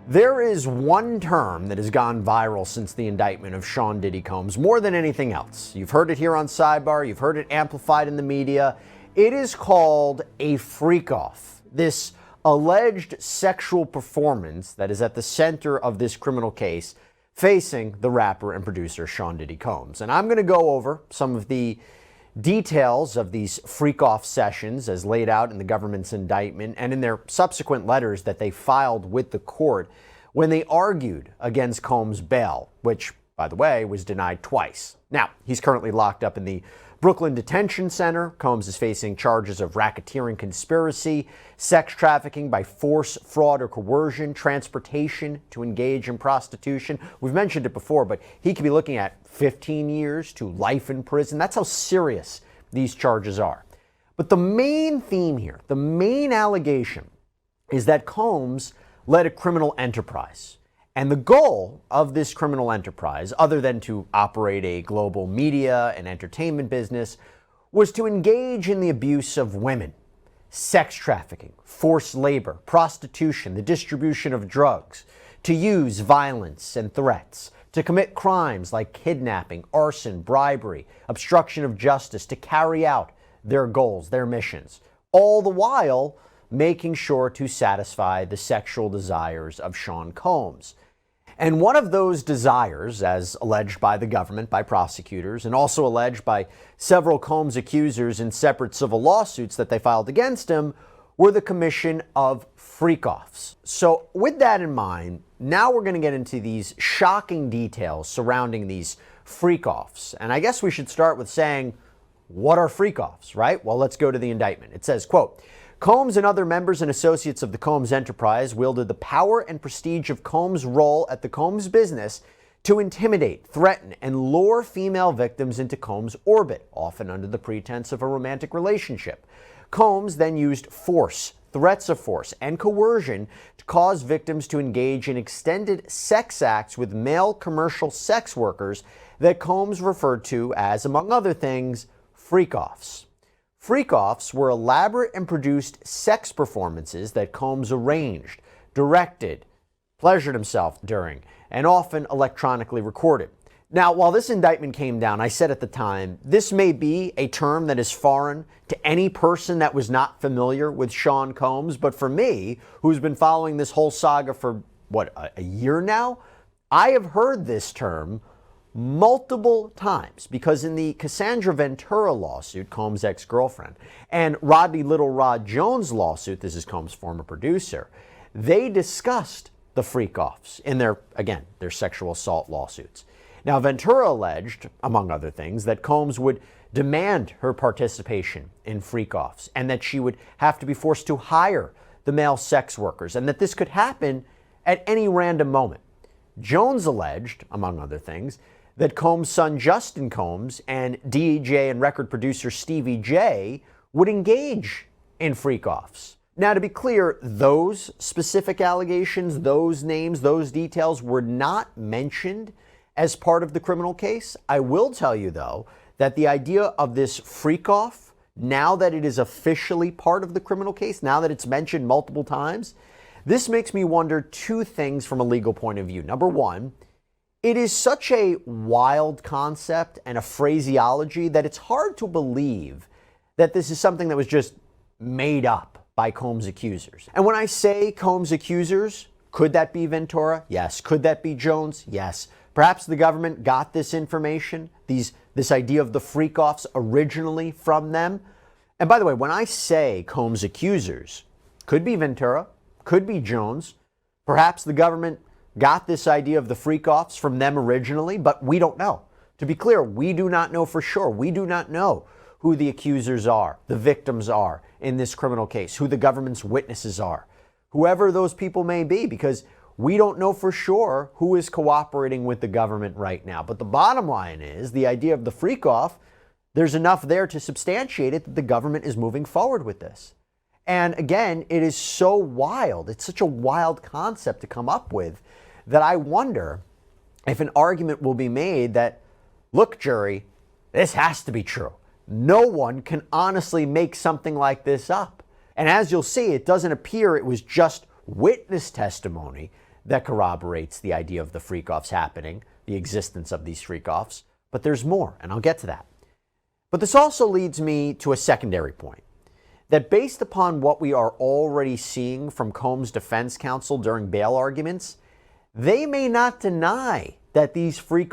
There is one term that has gone viral since the indictment of Sean Diddy Combs more than anything else. You've heard it here on Sidebar. You've heard it amplified in the media. It is called a freak-off. This alleged sexual performance that is at the center of this criminal case facing the rapper and producer Sean Diddy Combs. And I'm going to go over some of the details of these freak-off sessions as laid out in the government's indictment and in their subsequent letters that they filed with the court when they argued against Combs' bail, which, by the way, was denied twice. Now, he's currently locked up in the Brooklyn Detention Center. Combs is facing charges of racketeering conspiracy, sex trafficking by force, fraud, or coercion, transportation to engage in prostitution. We've mentioned it before, but he could be looking at 15 years to life in prison. That's how serious these charges are. But the main theme here, the main allegation, is that Combs led a criminal enterprise. And the goal of this criminal enterprise, other than to operate a global media and entertainment business, was to engage in the abuse of women, sex trafficking, forced labor, prostitution, the distribution of drugs, to use violence and threats, to commit crimes like kidnapping, arson, bribery, obstruction of justice, to carry out their goals, their missions, all the while making sure to satisfy the sexual desires of Sean Combs. And one of those desires, as alleged by the government, by prosecutors, and also alleged by several Combs accusers in separate civil lawsuits that they filed against him, were the commission of freak-offs. So with that in mind, now we're going to get into these shocking details surrounding these freak-offs. And I guess we should start with saying, what are freak-offs, right? Well, let's go to the indictment. It says, quote, Combs and other members and associates of the Combs enterprise wielded the power and prestige of Combs' role at the Combs business to intimidate, threaten, and lure female victims into Combs' orbit, often under the pretense of a romantic relationship. Combs then used force, threats of force, and coercion to cause victims to engage in extended sex acts with male commercial sex workers that Combs referred to as, among other things, freak-offs. Freak-offs were elaborate and produced sex performances that Combs arranged, directed, pleasured himself during, and often electronically recorded. Now, while this indictment came down, I said at the time, this may be a term that is foreign to any person that was not familiar with Sean Combs, but for me, who's been following this whole saga for, a year now, I have heard this term multiple times, because in the Cassandra Ventura lawsuit, Combs' ex-girlfriend, and Rodney Little Rod Jones lawsuit, this is Combs' former producer, they discussed the freak-offs in their sexual assault lawsuits. Now, Ventura alleged, among other things, that Combs would demand her participation in freak-offs and that she would have to be forced to hire the male sex workers and that this could happen at any random moment. Jones alleged, among other things, that Combs' son Justin Combs and DJ and record producer Stevie J would engage in freak-offs. Now, to be clear, those specific allegations, those names, those details were not mentioned as part of the criminal case. I will tell you, though, that the idea of this freak-off, now that it is officially part of the criminal case, now that it's mentioned multiple times, this makes me wonder two things from a legal point of view. Number one, it is such a wild concept and a phraseology that it's hard to believe that this is something that was just made up by Combs' accusers. And when I say Combs' accusers, could that be Ventura? Yes. Could that be Jones? Yes. Perhaps the government got this information, this idea of the freak-offs originally from them. And by the way, when I say Combs' accusers, could be Ventura, could be Jones. Perhaps the government got this idea of the freak-offs from them originally, but we don't know. To be clear, we do not know for sure. We do not know who the accusers are, the victims are in this criminal case, who the government's witnesses are, whoever those people may be, because we don't know for sure who is cooperating with the government right now. But the bottom line is the idea of the freak-off, there's enough there to substantiate it that the government is moving forward with this. And again, it is so wild. It's such a wild concept to come up with that I wonder if an argument will be made that, look, jury, this has to be true. No one can honestly make something like this up. And as you'll see, it doesn't appear it was just witness testimony that corroborates the idea of the freak-offs happening, the existence of these freak-offs. But there's more, and I'll get to that. But this also leads me to a secondary point, that based upon what we are already seeing from Combs' defense counsel during bail arguments, they may not deny that these freak-offs